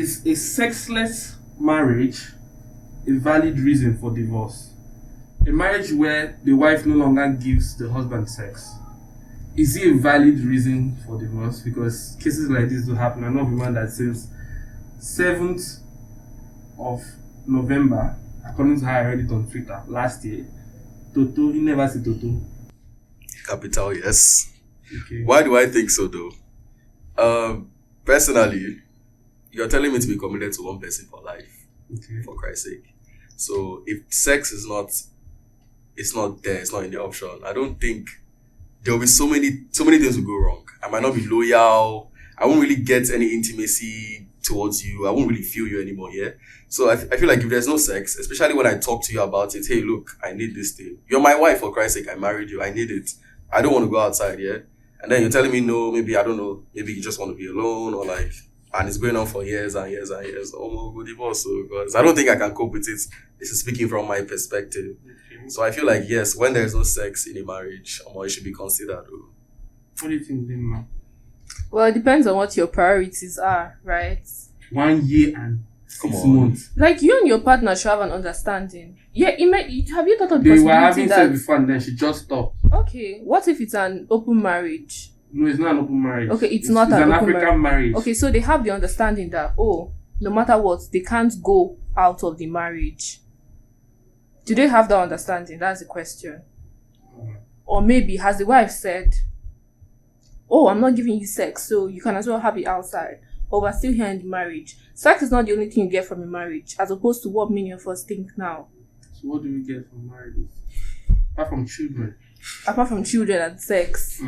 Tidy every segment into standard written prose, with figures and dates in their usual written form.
Is a sexless marriage a valid reason for divorce? A marriage where the wife no longer gives the husband sex, is it a valid reason for divorce? Because cases like this do happen. I know of a man that says 7th of November, according to how I read it on Twitter last year, Toto, he never said Toto. Capital, yes. Okay. Why do I think so though? Personally, you're telling me to be committed to one person for life, Okay. for Christ's sake. So if sex is not, it's not there, it's not in the option, I don't think there will be so many things will go wrong. I might not be loyal. I won't really get any intimacy towards you. I won't really feel you anymore, yeah? So I feel like if there's no sex, especially when I talk to you about it, hey, look, I need this thing. You're my wife, for Christ's sake, I married you, I need it. I don't want to go outside, yeah? And then you're telling me no, maybe, I don't know, maybe you just want to be alone, or like, and it's going on for years and years and years. Oh, good divorce, so, because I don't think I can cope with it. This is speaking from my perspective. Okay. So I feel like, yes, when there's no sex in a marriage, it should be considered. What do you think, Lima? Well, it depends on what your priorities are, right? 1 year and 6 Come on. months. Like, you and your partner should have an understanding. Yeah, have you thought of the They were possibility having that... sex before and then she just stopped. Okay, what if it's an open marriage? No, it's not an open marriage. Okay, it's not an an open African marriage. Okay, so they have the understanding that, oh, no matter what, they can't go out of the marriage. Do they have that understanding? That's the question. Or maybe, has the wife said, oh, I'm not giving you sex, so you can as well have it outside. But we're still here in the marriage. Sex is not the only thing you get from a marriage, as opposed to what many of us think now. So what do we get from marriages? Apart from children. Apart from children and sex.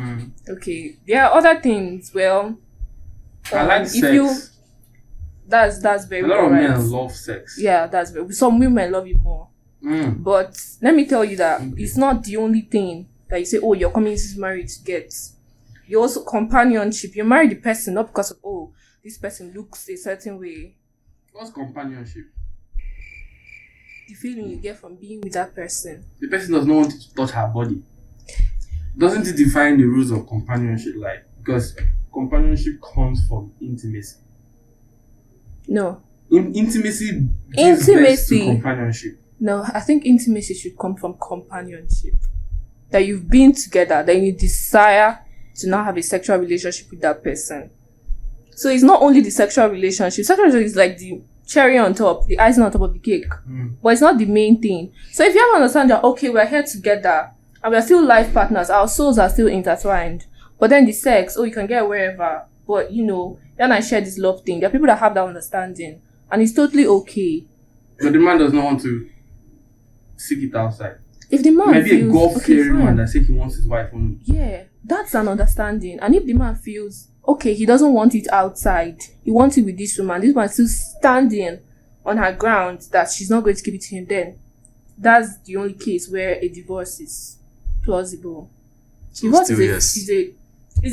Okay. There are other things. Well, I like if sex. that's very A lot of alright. men love sex. Yeah, that's very. Some women love it more. But let me tell you that it's not the only thing that you say, oh, you're coming into this marriage to get. You also companionship. You marry the person not because of, oh, this person looks a certain way. What's companionship? The feeling you get from being with that person. The person does not want you to touch her body. Doesn't it define the rules of companionship? Like, because companionship comes from intimacy. No. Intimacy gives birth to companionship. No, I think intimacy should come from companionship. That you've been together, that you desire to now have a sexual relationship with that person. So it's not only the sexual relationship. Sexual relationship is like the cherry on top, the icing on top of the cake. But it's not the main thing. So if you have to understand that, okay, we're here together and we're still life partners, our souls are still intertwined. But then the sex, oh, you can get wherever. But, you and I share this love thing. There are people that have that understanding. And it's totally okay. But the man does not want to seek it outside. If the man maybe feels, a God-fearing okay, man that says he wants his wife only. Yeah, that's an understanding. And if the man feels, okay, he doesn't want it outside, he wants it with this woman is still standing on her ground that she's not going to give it to him, then that's the only case where a divorce is plausible. So Divorce still yes. is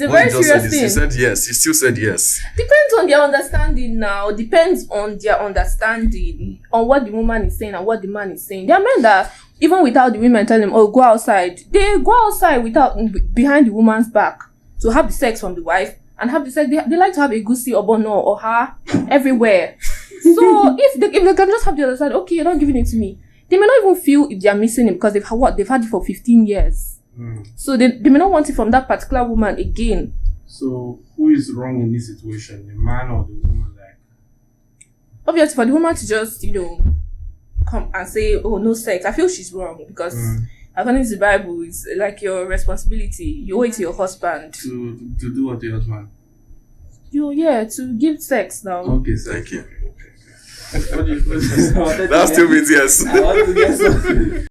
a What very you just serious said is thing. you said yes. You still said yes. Depends on their understanding now. Depends on their understanding on what the woman is saying and what the man is saying. There are men that, even without the women telling them, oh, go outside, they go outside without behind the woman's back to have the sex from the wife and have the sex. They like to have a goosey or bono or her everywhere. So if they can just have the other side, okay, you're not giving it to me. They may not even feel if they're missing it because they've had it for 15 years. So they may not want it from that particular woman again. So who is wrong in this situation, the man or the woman? Like, obviously, for the woman to just come and say, oh, no sex, I feel she's wrong because according to the Bible, it's like your responsibility. You owe it to your husband to do what the husband. To give sex now. Okay, Thank you. What do you That still means yes. I want to get something.